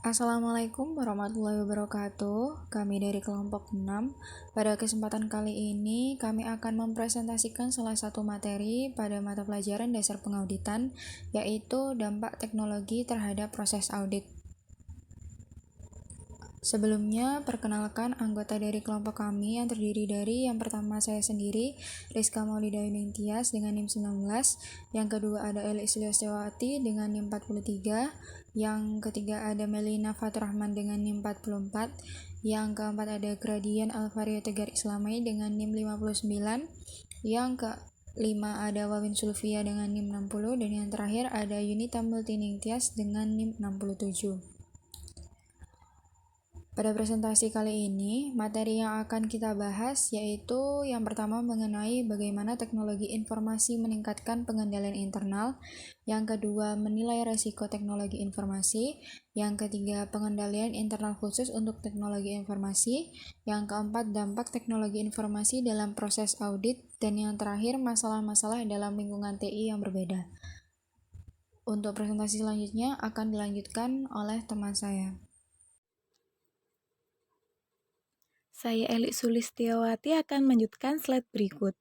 Assalamualaikum warahmatullahi wabarakatuh. Kami dari kelompok 6. Pada kesempatan kali ini, kami akan mempresentasikan salah satu materi pada mata pelajaran dasar pengauditan, yaitu dampak teknologi terhadap proses audit. Sebelumnya, perkenalkan anggota dari kelompok kami yang terdiri dari yang pertama saya sendiri, Rizka Maulida Yuningtyas dengan NIM 19, yang kedua ada Elis Liostewati dengan NIM 43, yang ketiga ada Melina Faturrahman dengan NIM 44, yang keempat ada Gradian Alvario Tegar Islamai dengan NIM 59, yang kelima ada Wawin Sulfia dengan NIM 60, dan yang terakhir ada Yunita Multiningtyas dengan NIM 67. Pada presentasi kali ini, materi yang akan kita bahas yaitu yang pertama mengenai bagaimana teknologi informasi meningkatkan pengendalian internal, yang kedua menilai resiko teknologi informasi, yang ketiga pengendalian internal khusus untuk teknologi informasi, yang keempat dampak teknologi informasi dalam proses audit, dan yang terakhir masalah-masalah dalam lingkungan TI yang berbeda. Untuk presentasi selanjutnya akan dilanjutkan oleh teman saya. Saya Elis Sulistiawati akan melanjutkan slide berikut.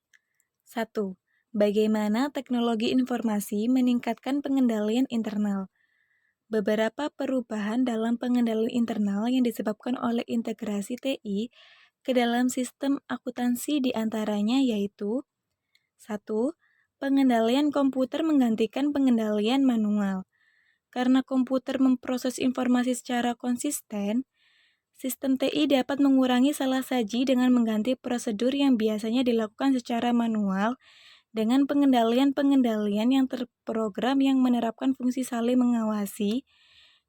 1. Bagaimana teknologi informasi meningkatkan pengendalian internal? Beberapa perubahan dalam pengendalian internal yang disebabkan oleh integrasi TI ke dalam sistem akuntansi diantaranya yaitu 1. Pengendalian komputer menggantikan pengendalian manual. Karena komputer memproses informasi secara konsisten, sistem TI dapat mengurangi salah saji dengan mengganti prosedur yang biasanya dilakukan secara manual dengan pengendalian-pengendalian yang terprogram yang menerapkan fungsi saling mengawasi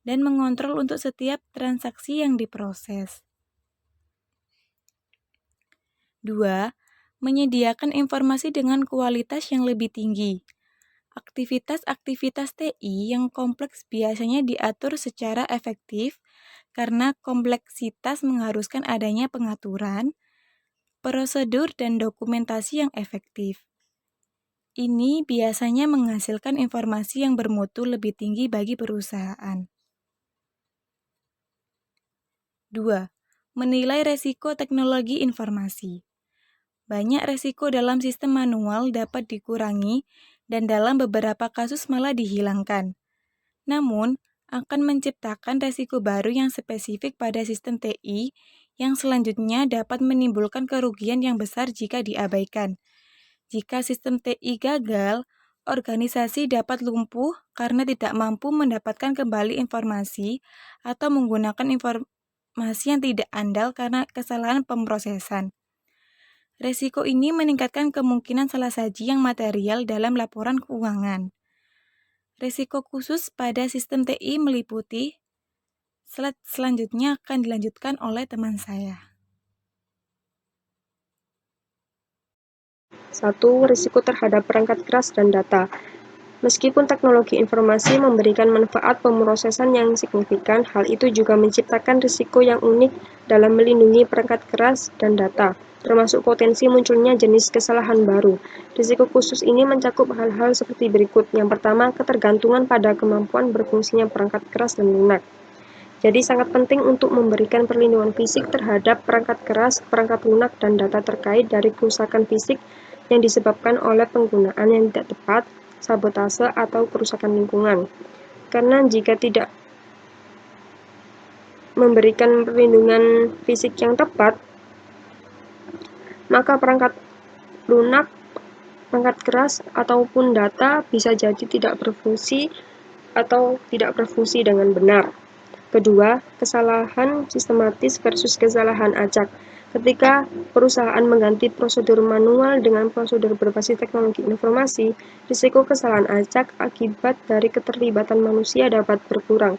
dan mengontrol untuk setiap transaksi yang diproses. 2. Menyediakan informasi dengan kualitas yang lebih tinggi. Aktivitas-aktivitas TI yang kompleks biasanya diatur secara efektif karena kompleksitas mengharuskan adanya pengaturan, prosedur, dan dokumentasi yang efektif. Ini biasanya menghasilkan informasi yang bermutu lebih tinggi bagi perusahaan. 2. Menilai resiko teknologi informasi. Banyak resiko dalam sistem manual dapat dikurangi dan dalam beberapa kasus malah dihilangkan. Namun, akan menciptakan resiko baru yang spesifik pada sistem TI yang selanjutnya dapat menimbulkan kerugian yang besar jika diabaikan. Jika sistem TI gagal, organisasi dapat lumpuh karena tidak mampu mendapatkan kembali informasi atau menggunakan informasi yang tidak andal karena kesalahan pemrosesan. Resiko ini meningkatkan kemungkinan salah saji yang material dalam laporan keuangan. Risiko khusus pada sistem TI meliputi, slide selanjutnya akan dilanjutkan oleh teman saya. 1. Risiko terhadap perangkat keras dan data. Meskipun teknologi informasi memberikan manfaat pemrosesan yang signifikan, hal itu juga menciptakan risiko yang unik dalam melindungi perangkat keras dan data, termasuk potensi munculnya jenis kesalahan baru. Risiko khusus ini mencakup hal-hal seperti berikut. Yang pertama, ketergantungan pada kemampuan berfungsinya perangkat keras dan lunak. Jadi sangat penting untuk memberikan perlindungan fisik terhadap perangkat keras, perangkat lunak, dan data terkait dari kerusakan fisik yang disebabkan oleh penggunaan yang tidak tepat, sabotase, atau kerusakan lingkungan. Karena jika tidak memberikan perlindungan fisik yang tepat, maka perangkat lunak, perangkat keras, ataupun data bisa jadi tidak berfungsi atau tidak berfungsi dengan benar. Kedua, kesalahan sistematis versus kesalahan acak. Ketika perusahaan mengganti prosedur manual dengan prosedur berbasis teknologi informasi, risiko kesalahan acak akibat dari keterlibatan manusia dapat berkurang.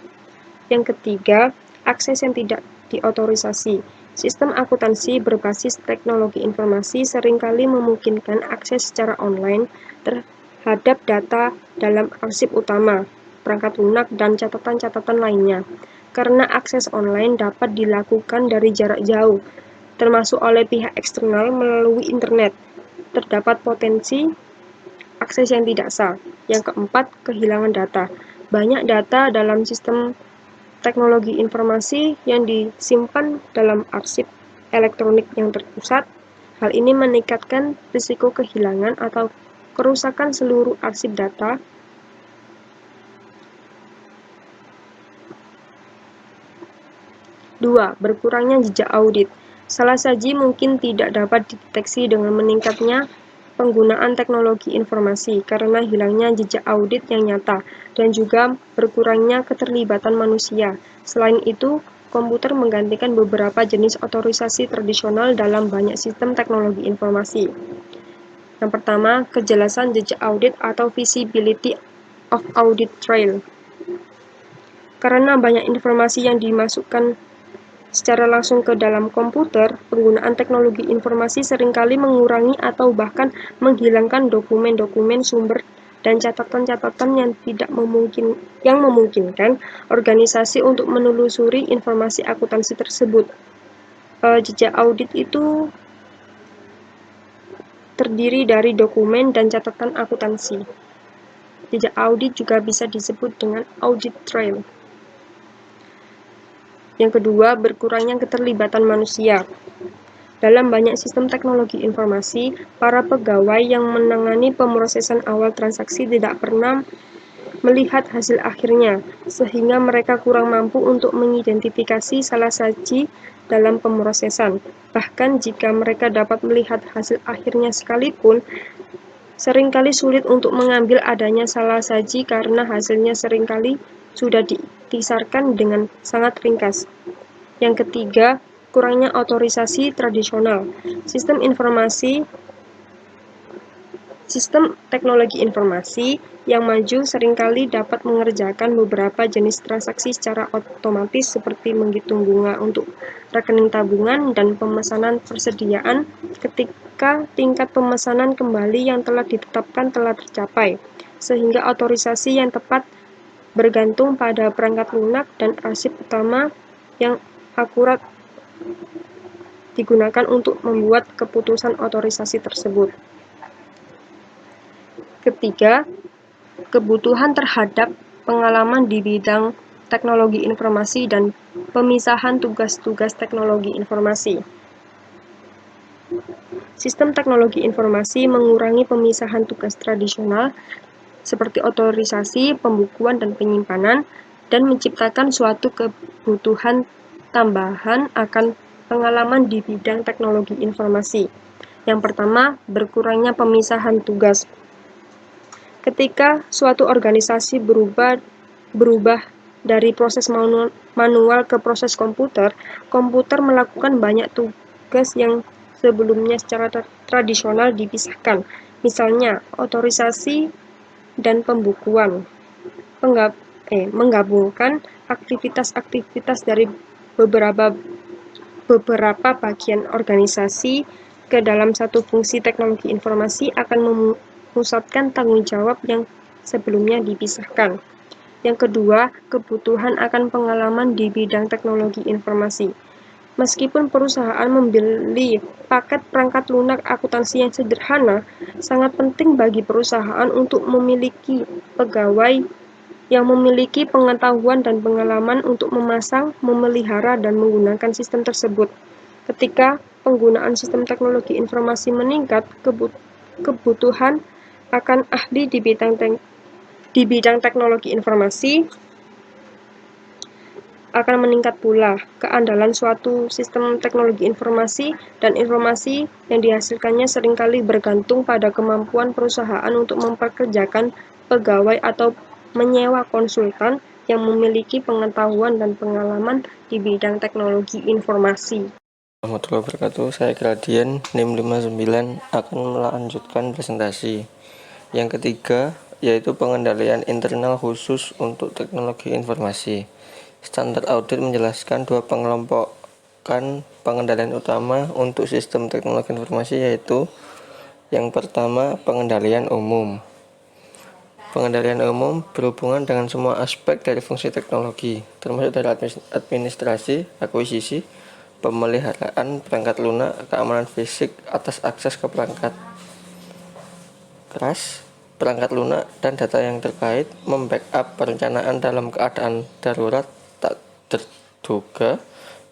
Yang ketiga, akses yang tidak diotorisasi. Sistem akuntansi berbasis teknologi informasi seringkali memungkinkan akses secara online terhadap data dalam arsip utama, perangkat lunak, dan catatan-catatan lainnya. Karena akses online dapat dilakukan dari jarak jauh, termasuk oleh pihak eksternal melalui internet, terdapat potensi akses yang tidak sah. Yang keempat, kehilangan data. Banyak data dalam sistem teknologi informasi yang disimpan dalam arsip elektronik yang terpusat. Hal ini meningkatkan risiko kehilangan atau kerusakan seluruh arsip data. Dua, berkurangnya jejak audit. Salah saji mungkin tidak dapat dideteksi dengan meningkatnya penggunaan teknologi informasi karena hilangnya jejak audit yang nyata dan juga berkurangnya keterlibatan manusia. Selain itu, komputer menggantikan beberapa jenis otorisasi tradisional dalam banyak sistem teknologi informasi. Yang pertama, kejelasan jejak audit atau visibility of audit trail. Karena banyak informasi yang dimasukkan secara langsung ke dalam komputer, penggunaan teknologi informasi seringkali mengurangi atau bahkan menghilangkan dokumen-dokumen sumber dan catatan-catatan yang memungkinkan organisasi untuk menelusuri informasi akuntansi tersebut. Jejak audit itu terdiri dari dokumen dan catatan akuntansi. Jejak audit juga bisa disebut dengan audit trail. Yang kedua, berkurangnya keterlibatan manusia. Dalam banyak sistem teknologi informasi, para pegawai yang menangani pemrosesan awal transaksi tidak pernah melihat hasil akhirnya, sehingga mereka kurang mampu untuk mengidentifikasi salah saji dalam pemrosesan. Bahkan jika mereka dapat melihat hasil akhirnya sekalipun, seringkali sulit untuk mengambil adanya salah saji karena hasilnya seringkali sudah ditisarkan dengan sangat ringkas. Yang ketiga, kurangnya otorisasi tradisional. Sistem teknologi informasi yang maju seringkali dapat mengerjakan beberapa jenis transaksi secara otomatis seperti menghitung bunga untuk rekening tabungan dan pemesanan persediaan ketika tingkat pemesanan kembali yang telah ditetapkan telah tercapai, sehingga otorisasi yang tepat bergantung pada perangkat lunak dan arsip utama yang akurat digunakan untuk membuat keputusan otorisasi tersebut. Ketiga, kebutuhan terhadap pengalaman di bidang teknologi informasi dan pemisahan tugas-tugas teknologi informasi. Sistem teknologi informasi mengurangi pemisahan tugas tradisional seperti otorisasi, pembukuan, dan penyimpanan, dan menciptakan suatu kebutuhan tambahan akan pengalaman di bidang teknologi informasi. Yang pertama, berkurangnya pemisahan tugas. Ketika suatu organisasi berubah dari proses manual ke proses komputer melakukan banyak tugas yang sebelumnya secara tradisional dipisahkan. Misalnya, otorisasi dan pembukuan, menggabungkan aktivitas-aktivitas dari beberapa bagian organisasi ke dalam satu fungsi teknologi informasi akan memusatkan tanggung jawab yang sebelumnya dipisahkan. Yang kedua, kebutuhan akan pengalaman di bidang teknologi informasi. Meskipun perusahaan membeli paket perangkat lunak akuntansi yang sederhana, sangat penting bagi perusahaan untuk memiliki pegawai yang memiliki pengetahuan dan pengalaman untuk memasang, memelihara, dan menggunakan sistem tersebut. Ketika penggunaan sistem teknologi informasi meningkat, kebutuhan akan ahli di bidang teknologi informasi akan meningkat pula. Keandalan suatu sistem teknologi informasi dan informasi yang dihasilkannya seringkali bergantung pada kemampuan perusahaan untuk mempekerjakan pegawai atau menyewa konsultan yang memiliki pengetahuan dan pengalaman di bidang teknologi informasi. Warahmatullahi wabarakatuh. Saya Gradian NIM 59 akan melanjutkan presentasi. Yang ketiga yaitu pengendalian internal khusus untuk teknologi informasi. Standar audit menjelaskan dua pengelompokan pengendalian utama untuk sistem teknologi informasi, yaitu yang pertama, pengendalian umum. Pengendalian umum berhubungan dengan semua aspek dari fungsi teknologi, termasuk dari administrasi, akuisisi, pemeliharaan perangkat lunak, keamanan fisik atas akses ke perangkat keras, perangkat lunak, dan data yang terkait, membackup perencanaan dalam keadaan darurat, terduga,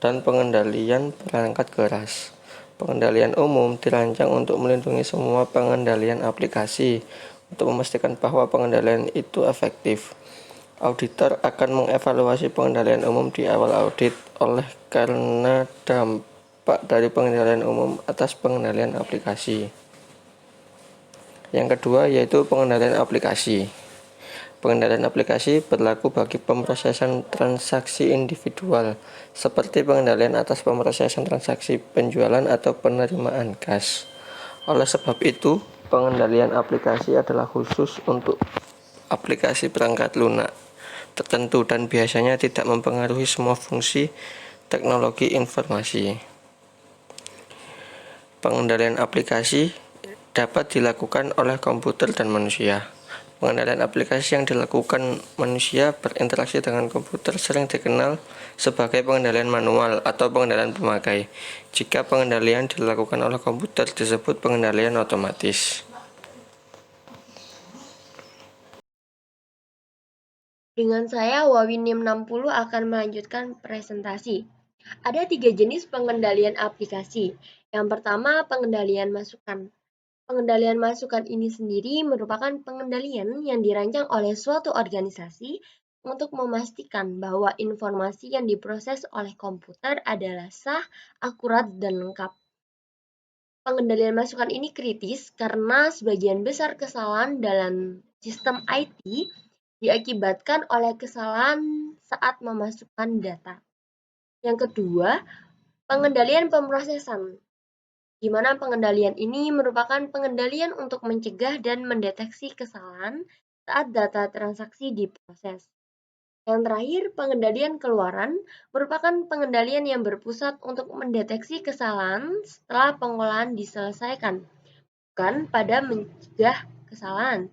dan pengendalian perangkat keras. Pengendalian umum dirancang untuk melindungi semua pengendalian aplikasi untuk memastikan bahwa pengendalian itu efektif. Auditor akan mengevaluasi pengendalian umum di awal audit oleh karena dampak dari pengendalian umum atas pengendalian aplikasi. Yang kedua yaitu pengendalian aplikasi. Pengendalian aplikasi berlaku bagi pemrosesan transaksi individual, seperti pengendalian atas pemrosesan transaksi penjualan atau penerimaan kas. Oleh sebab itu, pengendalian aplikasi adalah khusus untuk aplikasi perangkat lunak tertentu dan biasanya tidak mempengaruhi semua fungsi teknologi informasi. Pengendalian aplikasi dapat dilakukan oleh komputer dan manusia. Pengendalian aplikasi yang dilakukan manusia berinteraksi dengan komputer sering dikenal sebagai pengendalian manual atau pengendalian pemakai. Jika pengendalian dilakukan oleh komputer disebut pengendalian otomatis. Dengan saya, Wawin 60 akan melanjutkan presentasi. Ada 3 jenis pengendalian aplikasi. Yang pertama, pengendalian masukan. Pengendalian masukan ini sendiri merupakan pengendalian yang dirancang oleh suatu organisasi untuk memastikan bahwa informasi yang diproses oleh komputer adalah sah, akurat, dan lengkap. Pengendalian masukan ini kritis karena sebagian besar kesalahan dalam sistem IT diakibatkan oleh kesalahan saat memasukkan data. Yang kedua, pengendalian pemrosesan, di mana pengendalian ini merupakan pengendalian untuk mencegah dan mendeteksi kesalahan saat data transaksi diproses. Yang terakhir, pengendalian keluaran merupakan pengendalian yang berpusat untuk mendeteksi kesalahan setelah pengolahan diselesaikan, bukan pada mencegah kesalahan.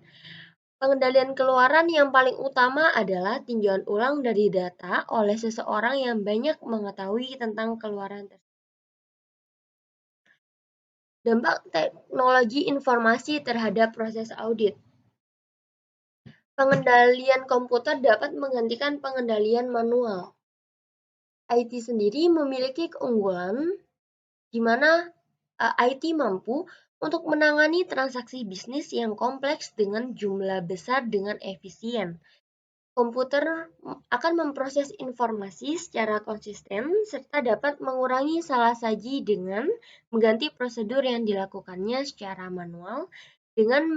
Pengendalian keluaran yang paling utama adalah tinjauan ulang dari data oleh seseorang yang banyak mengetahui tentang keluaran tersebut. Dampak teknologi informasi terhadap proses audit. Pengendalian komputer dapat menggantikan pengendalian manual. IT sendiri memiliki keunggulan di mana IT mampu untuk menangani transaksi bisnis yang kompleks dengan jumlah besar dengan efisien. Komputer akan memproses informasi secara konsisten serta dapat mengurangi salah saji dengan mengganti prosedur yang dilakukannya secara manual dengan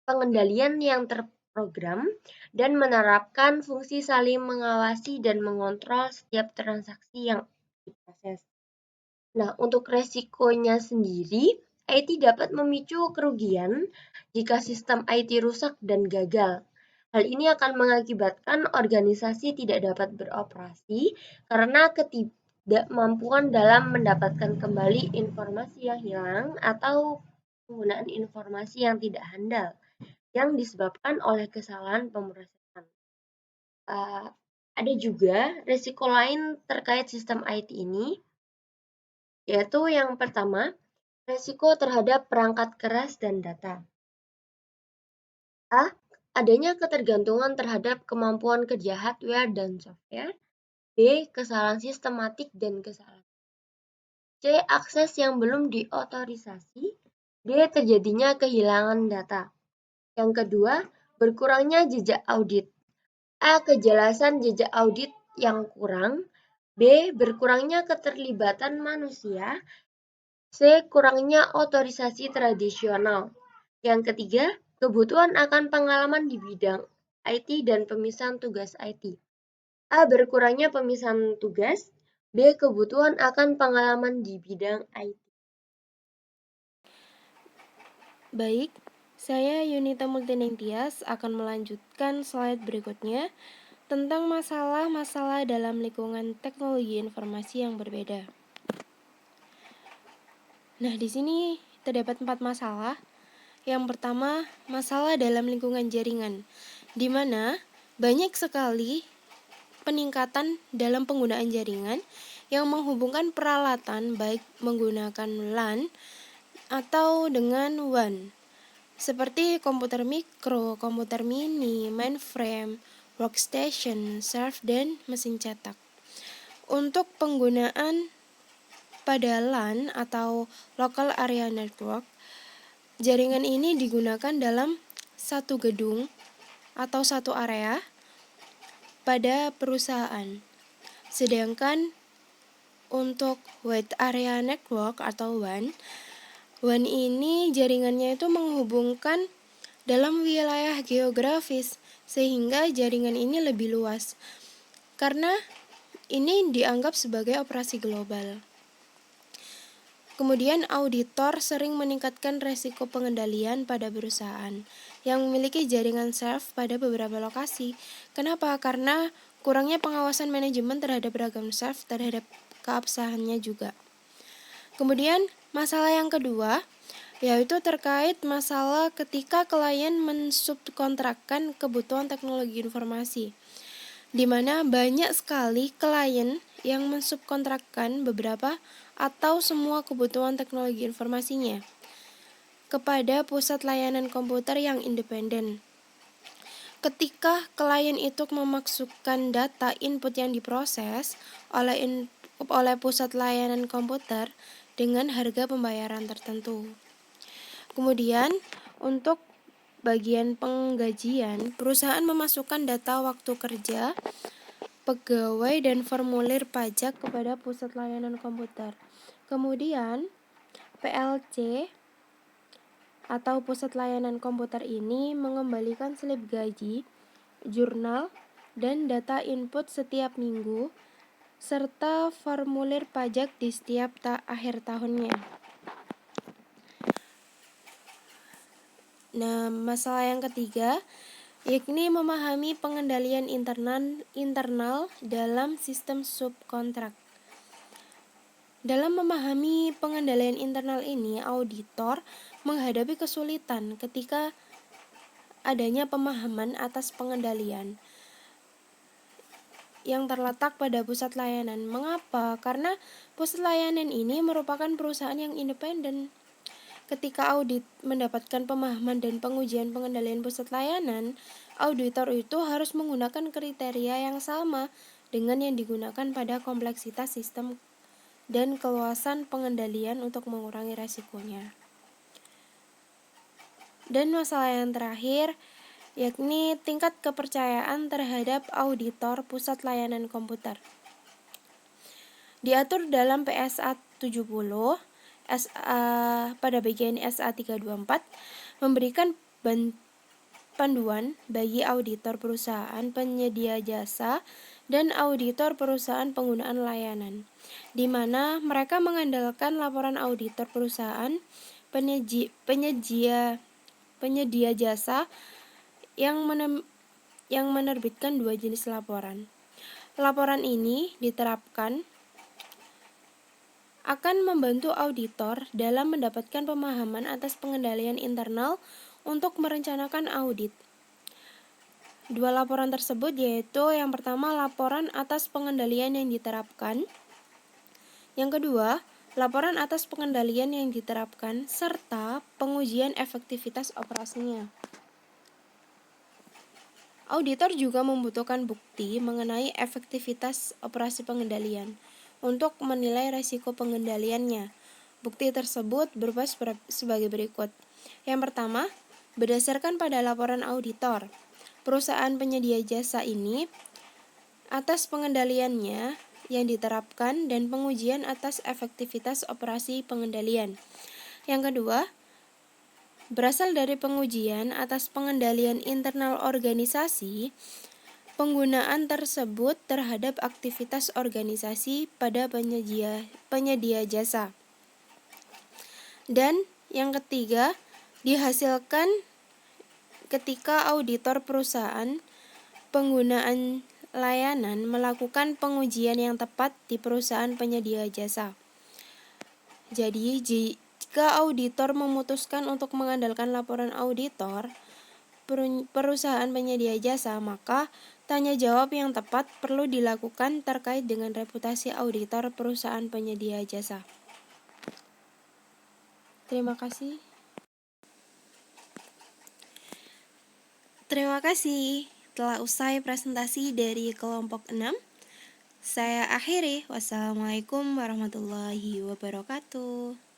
pengendalian yang terprogram dan menerapkan fungsi saling mengawasi dan mengontrol setiap transaksi yang diproses. Nah, untuk resikonya sendiri, IT dapat memicu kerugian jika sistem IT rusak dan gagal. Hal ini akan mengakibatkan organisasi tidak dapat beroperasi karena ketidakmampuan dalam mendapatkan kembali informasi yang hilang atau penggunaan informasi yang tidak handal yang disebabkan oleh kesalahan pemrosesan. Ada juga risiko lain terkait sistem IT ini, yaitu yang pertama, risiko terhadap perangkat keras dan data. A. Adanya ketergantungan terhadap kemampuan kerja hardware dan software. B. Kesalahan sistematik dan kesalahan. C. Akses yang belum diotorisasi. D. Terjadinya kehilangan data. Yang kedua, berkurangnya jejak audit. A. Kejelasan jejak audit yang kurang. B. Berkurangnya keterlibatan manusia. C. Kurangnya otorisasi tradisional. Yang ketiga, kebutuhan akan pengalaman di bidang IT dan pemisahan tugas IT. A. Berkurangnya pemisahan tugas. B. Kebutuhan akan pengalaman di bidang IT. Baik, saya Yunita Multiningtyas akan melanjutkan slide berikutnya tentang masalah-masalah dalam lingkungan teknologi informasi yang berbeda. Nah, di sini terdapat 4 masalah. Yang pertama, masalah dalam lingkungan jaringan, di mana banyak sekali peningkatan dalam penggunaan jaringan yang menghubungkan peralatan baik menggunakan LAN atau dengan WAN, seperti komputer mikro, komputer mini, mainframe, workstation, serve, dan mesin cetak. Untuk penggunaan pada LAN atau Local Area Network, jaringan ini digunakan dalam satu gedung atau satu area pada perusahaan. Sedangkan untuk Wide Area Network atau WAN ini jaringannya itu menghubungkan dalam wilayah geografis, sehingga jaringan ini lebih luas karena ini dianggap sebagai operasi global. Kemudian auditor sering meningkatkan resiko pengendalian pada perusahaan yang memiliki jaringan serve pada beberapa lokasi. Kenapa? Karena kurangnya pengawasan manajemen terhadap beragam serve terhadap keabsahannya juga. Kemudian masalah yang kedua yaitu terkait masalah ketika klien mensubkontrakkan kebutuhan teknologi informasi, di mana banyak sekali klien yang mensubkontrakkan beberapa atau semua kebutuhan teknologi informasinya kepada pusat layanan komputer yang independen. Ketika klien itu memasukkan data input yang diproses oleh pusat layanan komputer dengan harga pembayaran tertentu. Kemudian, untuk bagian penggajian, perusahaan memasukkan data waktu kerja, pegawai, dan formulir pajak kepada pusat layanan komputer. Kemudian, PLC atau pusat layanan komputer ini mengembalikan slip gaji, jurnal, dan data input setiap minggu, serta formulir pajak di setiap akhir tahunnya. Nah, masalah yang ketiga yakni memahami pengendalian internal dalam sistem subkontrak. Dalam memahami pengendalian internal ini, auditor menghadapi kesulitan ketika adanya pemahaman atas pengendalian yang terletak pada pusat layanan. Mengapa? Karena pusat layanan ini merupakan perusahaan yang independen. Ketika audit mendapatkan pemahaman dan pengujian pengendalian pusat layanan, auditor itu harus menggunakan kriteria yang sama dengan yang digunakan pada kompleksitas sistem dan keluasan pengendalian untuk mengurangi resikonya. Dan masalah yang terakhir, yakni tingkat kepercayaan terhadap auditor pusat layanan komputer. Diatur dalam PSA 70, pada bagian SA 324 memberikan panduan bagi auditor perusahaan penyedia jasa dan auditor perusahaan penggunaan layanan, di mana mereka mengandalkan laporan auditor perusahaan penyedia jasa yang menerbitkan dua jenis laporan. Laporan ini diterapkan akan membantu auditor dalam mendapatkan pemahaman atas pengendalian internal untuk merencanakan audit. Dua laporan tersebut yaitu yang pertama laporan atas pengendalian yang diterapkan, yang kedua laporan atas pengendalian yang diterapkan serta pengujian efektivitas operasinya. Auditor juga membutuhkan bukti mengenai efektivitas operasi pengendalian untuk menilai risiko pengendaliannya. Bukti tersebut berupa sebagai berikut. Yang pertama, berdasarkan pada laporan auditor, perusahaan penyedia jasa ini atas pengendaliannya yang diterapkan dan pengujian atas efektivitas operasi pengendalian. Yang kedua, berasal dari pengujian atas pengendalian internal organisasi, penggunaan tersebut terhadap aktivitas organisasi pada penyedia jasa. Dan yang ketiga, dihasilkan ketika auditor perusahaan penggunaan layanan melakukan pengujian yang tepat di perusahaan penyedia jasa. Jadi, jika auditor memutuskan untuk mengandalkan laporan auditor perusahaan penyedia jasa, maka tanya jawab yang tepat perlu dilakukan terkait dengan reputasi auditor perusahaan penyedia jasa. Terima kasih. Terima kasih. telah usai presentasi dari kelompok 6. Saya akhiri. Wassalamualaikum warahmatullahi wabarakatuh.